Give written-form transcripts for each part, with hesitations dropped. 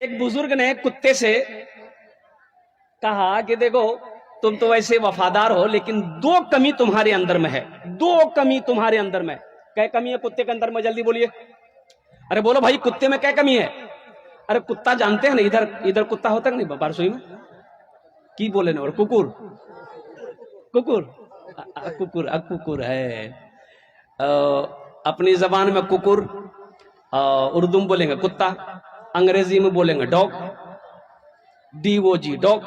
ایک بزرگ نے کتے سے کہا کہ دیکھو تم تو ویسے وفادار ہو لیکن دو کمی تمہارے اندر میں ہے، دو کمی تمہارے اندر میں ہے۔ کیا کمی ہے کتے کے اندر میں؟ جلدی بولیے۔ ارے بولو بھائی کتے میں کیا کمی ہے؟ ارے کتا جانتے ہیں نا، ادھر کتا ہوتا ہے نہیں بارسوئی میں کی بولے نا، اور ککر ککر ہے اپنی زبان میں ککر، اردو میں بولیں گے کتا، انگریزی میں بولیں گے ڈاگ، DOG ڈاگ۔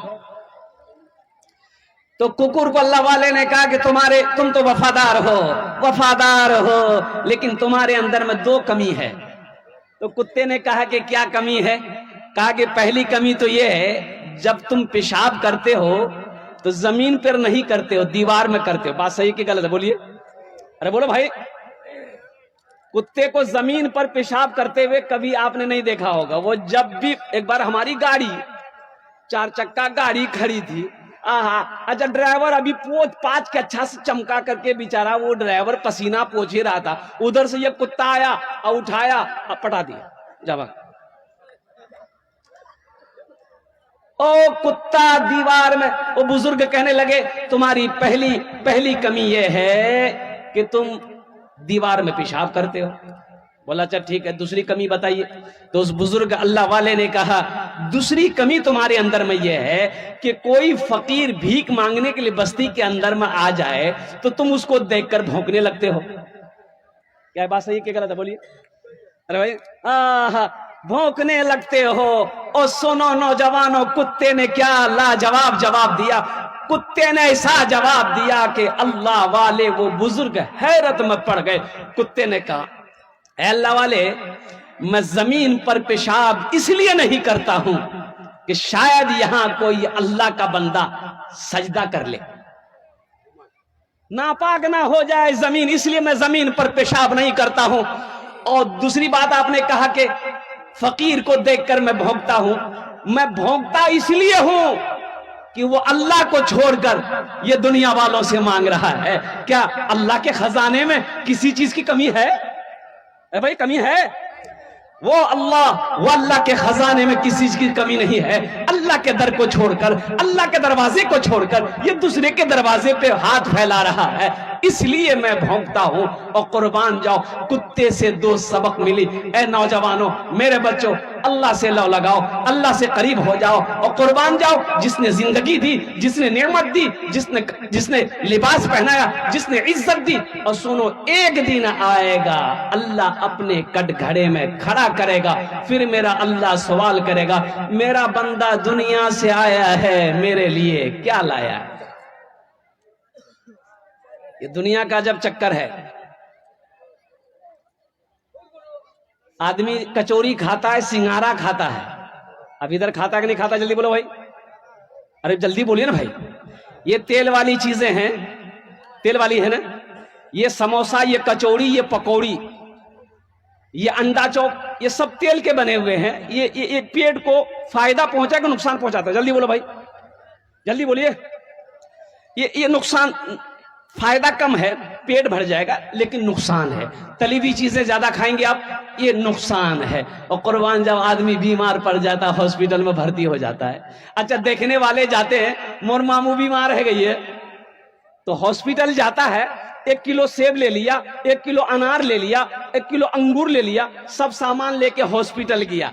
تو ککر کو اللہ والے نے کہا کہ تم تو وفادار ہو لیکن تمہارے اندر میں دو کمی ہے۔ تو کتے نے کہا کہ کیا کمی ہے؟ کہا کہ پہلی کمی تو یہ ہے جب تم پیشاب کرتے ہو تو زمین پر نہیں کرتے ہو، دیوار میں کرتے ہو۔ بات صحیح کہ غلط ہے؟ بولیے۔ ارے بولو بھائی، کتے کو زمین پر پیشاب کرتے ہوئے کبھی آپ نے نہیں دیکھا ہوگا۔ وہ جب بھی ایک بار ہماری گاڑی 4 چکا گاڑی کھڑی تھی، اچھا ڈرائیور ابھی پانچ کے اچھا سے چمکا کر کے بیچارہ وہ ڈرائیور پسینہ پوچھ ہی رہا تھا، ادھر سے یہ کتا آیا اور اٹھایا اور پٹا دیا جب او کتا دیوار میں۔ وہ بزرگ کہنے لگے تمہاری پہلی کمی یہ ہے کہ تم دیوار میں پیشاب کرتے ہو۔ بولا اچھا ٹھیک ہے، دوسری کمی بتائیے۔ تو اس بزرگ اللہ والے نے کہا دوسری کمی تمہارے اندر میں یہ ہے کہ کوئی فقیر بھیک مانگنے کے لیے بستی کے اندر میں آ جائے تو تم اس کو دیکھ کر بھونکنے لگتے ہو۔ کیا بات صحیح کہ غلط ہے؟ بولیے۔ ارے بھائی بھونکنے لگتے ہو۔ اور سنو نوجوانوں، کتے نے کیا لاجواب جواب دیا۔ کتے نے ایسا جواب دیا کہ اللہ والے وہ بزرگ حیرت میں پڑ گئے۔ کتے نے کہا اے اللہ والے، میں زمین پر پیشاب اس لیے نہیں کرتا ہوں کہ شاید یہاں کوئی اللہ کا بندہ سجدہ کر لے، ناپاک نہ ہو جائے زمین، اس لیے میں زمین پر پیشاب نہیں کرتا ہوں۔ اور دوسری بات آپ نے کہا کہ فقیر کو دیکھ کر میں بھونکتا ہوں، میں بھونکتا اس لیے ہوں کہ وہ اللہ کو چھوڑ کر یہ دنیا والوں سے مانگ رہا ہے۔ کیا اللہ کے خزانے میں کسی چیز کی کمی ہے؟ اے بھائی کمی ہے؟ وہ اللہ کے خزانے میں کسی چیز کی کمی نہیں ہے۔ اللہ کے در کو چھوڑ کر، اللہ کے دروازے کو چھوڑ کر یہ دوسرے کے دروازے پہ ہاتھ پھیلا رہا ہے، اس لیے میں بھونکتا ہوں۔ اور قربان جاؤ، کتے سے 2 سبق ملی۔ اے نوجوانوں، میرے بچوں، اللہ سے لو لگاؤ، اللہ سے قریب ہو جاؤ اور قربان جاؤ۔ جس نے زندگی دی، جس نے نعمت دی، جس نے لباس پہنایا، جس نے عزت دی، اور سنو ایک دن آئے گا اللہ اپنے کٹ گھڑے میں کھڑا کرے گا، پھر میرا اللہ سوال کرے گا میرا بندہ دنیا سے آیا ہے میرے لیے کیا لایا ہے؟ یہ دنیا کا جب چکر ہے، آدمی کچوری کھاتا ہے، سنگارا کھاتا ہے، اب ادھر کھاتا ہے کہ نہیں کھاتا؟ جلدی بولو بھائی، ارے جلدی بولیے نا بھائی۔ یہ تیل والی چیزیں ہیں، تیل والی ہے نا، یہ سموسا، یہ کچوری، یہ پکوڑی، یہ انڈا چوپ، یہ سب تیل کے بنے ہوئے ہیں۔ یہ پیٹ کو فائدہ پہنچا کہ نقصان پہنچاتا ہے؟ جلدی بولو بھائی، جلدی بولیے۔ یہ نقصان، فائدہ کم ہے، پیٹ بھر جائے گا، لیکن نقصان ہے۔ تلی ہوئی چیزیں زیادہ کھائیں گے آپ، یہ نقصان ہے۔ اور قربان جب آدمی بیمار پڑ جاتا ہے، ہاسپٹل میں بھرتی ہو جاتا ہے، اچھا دیکھنے والے جاتے ہیں مور مامو بیمار رہ گئی ہے تو ہاسپٹل جاتا ہے، 1 کلو سیب لے لیا، 1 کلو انار لے لیا، 1 کلو انگور لے لیا، سب سامان لے کے ہاسپٹل گیا۔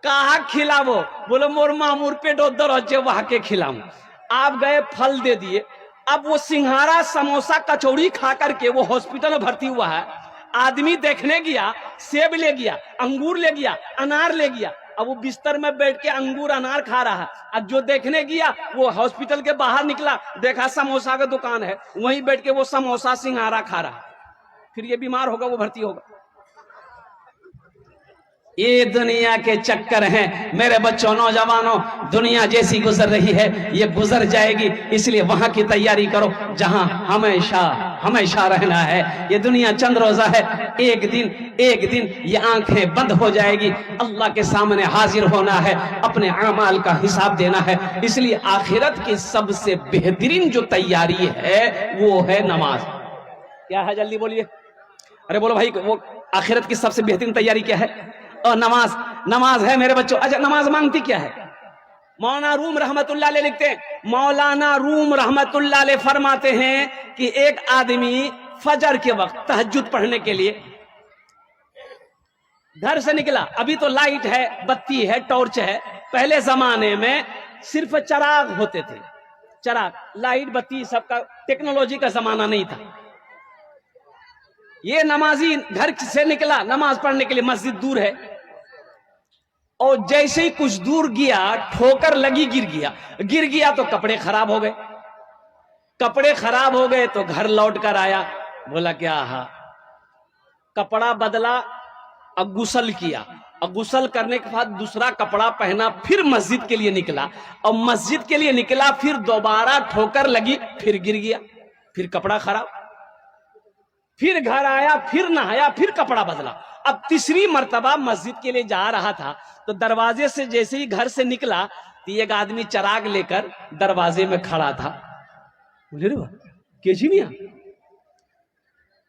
کہاں کھلاو؟ بولو مور مامور پیٹ ادھر ہوچے وہاں کے کھلاؤں۔ آپ گئے پھل دے دیے، اب وہ سنگھارا سموسا کچوڑی کھا کر کے وہ ہاسپٹل میں بھرتی ہوا ہے۔ آدمی دیکھنے گیا، سیب لے گیا، انگور لے گیا، انار لے گیا، اب وہ بستر میں بیٹھ کے انگور انار کھا رہا ہے۔ اب جو دیکھنے گیا وہ ہاسپٹل کے باہر نکلا، دیکھا سموسا کا دکان ہے، وہیں بیٹھ کے وہ سموسا سنگھارا کھا رہا ہے، پھر یہ بیمار ہوگا، وہ بھرتی ہوگا۔ یہ دنیا کے چکر ہیں میرے بچوں، نوجوانوں۔ دنیا جیسی گزر رہی ہے یہ گزر جائے گی، اس لیے وہاں کی تیاری کرو جہاں ہمیشہ رہنا ہے۔ یہ دنیا چند روزہ ہے، ایک دن یہ آنکھیں بند ہو جائے گی، اللہ کے سامنے حاضر ہونا ہے، اپنے اعمال کا حساب دینا ہے۔ اس لیے آخرت کی سب سے بہترین جو تیاری ہے وہ ہے نماز۔ کیا ہے؟ جلدی بولیے۔ ارے بولو بھائی، وہ آخرت کی سب سے بہترین تیاری کیا ہے؟ اور نماز ہے میرے بچوں. اچھا نماز مانگتی کیا ہے؟ مولانا روم رحمت اللہ علیہ لکھتے ہیں, مولانا روم رحمت اللہ علیہ فرماتے ہیں کہ ایک آدمی فجر کے وقت تہجد پڑھنے کے لیے گھر سے نکلا. ابھی تو لائٹ ہے, بتی ہے, ٹارچ ہے. پہلے زمانے میں صرف چراغ ہوتے تھے, چراغ, لائٹ بتی سب کا ٹیکنالوجی کا زمانہ نہیں تھا. یہ نمازی گھر سے نکلا نماز پڑھنے کے لیے, مسجد دور ہے, اور جیسے ہی کچھ دور گیا ٹھوکر لگی, گر گیا تو کپڑے خراب ہو گئے. تو گھر لوٹ کر آیا, بولا کیا کپڑا بدلا, اب غسل کیا, اور غسل کرنے کے بعد دوسرا کپڑا پہنا, پھر مسجد کے لیے نکلا, اور مسجد کے لیے نکلا, پھر دوبارہ ٹھوکر لگی, پھر گر گیا, پھر کپڑا خراب, پھر گھر آیا, پھر نہایا, پھر کپڑا بدلا. اب تیسری مرتبہ مسجد کے لیے جا رہا تھا تو دروازے سے جیسے ہی گھر سے نکلا تو ایک آدمی چراغ لے کر دروازے میں کھڑا تھا.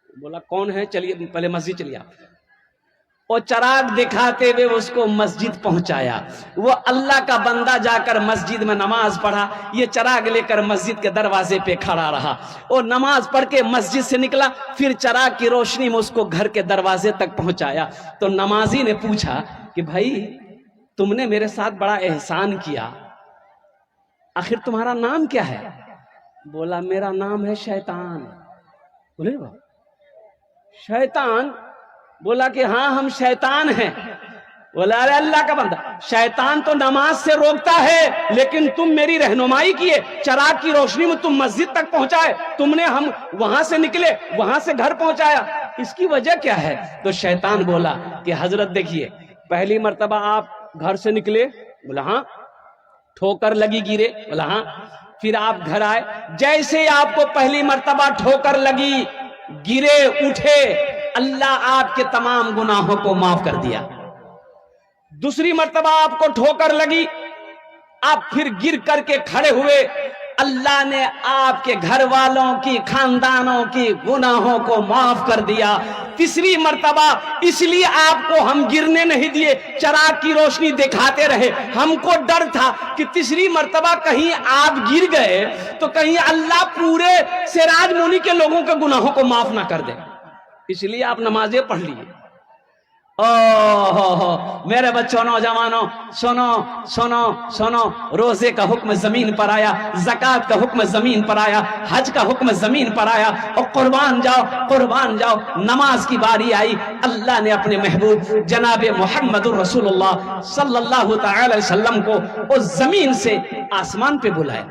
بولا کون ہے, چلیے پہلے مسجد چلیے آپ. اور چراغ دکھاتے ہوئے اس کو مسجد پہنچایا. وہ اللہ کا بندہ جا کر مسجد میں نماز پڑھا, یہ چراغ لے کر مسجد کے دروازے پہ کھڑا رہا, اور نماز پڑھ کے مسجد سے نکلا, پھر چراغ کی روشنی میں اس کو گھر کے دروازے تک پہنچایا. تو نمازی نے پوچھا کہ بھائی تم نے میرے ساتھ بڑا احسان کیا, آخر تمہارا نام کیا ہے؟ بولا میرا نام ہے شیطان. بولے شیطان؟ بولا کہ ہاں ہم شیطان ہیں. بولا ارے اللہ کا بندہ, شیطان تو نماز سے روکتا ہے, لیکن تم میری رہنمائی کیے, چراغ کی روشنی میں تم مسجد تک پہنچائے, تم نے ہم وہاں سے نکلے, وہاں سے گھر پہنچایا, اس کی وجہ کیا ہے؟ تو شیطان بولا کہ حضرت دیکھیے, پہلی مرتبہ آپ گھر سے نکلے, بولا ہاں, ٹھوکر لگی گرے, بولا ہاں, پھر آپ گھر آئے, جیسے آپ کو پہلی مرتبہ ٹھوکر لگی, گرے, اٹھے, اللہ آپ کے تمام گناہوں کو معاف کر دیا. دوسری مرتبہ آپ کو ٹھوکر لگی, آپ پھر گر کر کے کھڑے ہوئے, اللہ نے آپ کے گھر والوں کی, خاندانوں کی گناہوں کو معاف کر دیا. تیسری مرتبہ اس لیے آپ کو ہم گرنے نہیں دیے, چراغ کی روشنی دکھاتے رہے, ہم کو ڈر تھا کہ تیسری مرتبہ کہیں آپ گر گئے تو کہیں اللہ پورے سراج مونی کے لوگوں کے گناہوں کو معاف نہ کر دے, اس لیے آپ نمازیں پڑھ لیے. میرے بچوں, نوجوانوں, سنو سنو سنو, روزے کا حکم زمین پر آیا, زکوٰۃ کا حکم زمین پر آیا, حج کا حکم زمین پر آیا, اور قربان جاؤ, نماز کی باری آئی. اللہ نے اپنے محبوب جناب محمد رسول اللہ صلی اللہ تعالی علیہ وسلم کو اس زمین سے آسمان پہ بلایا.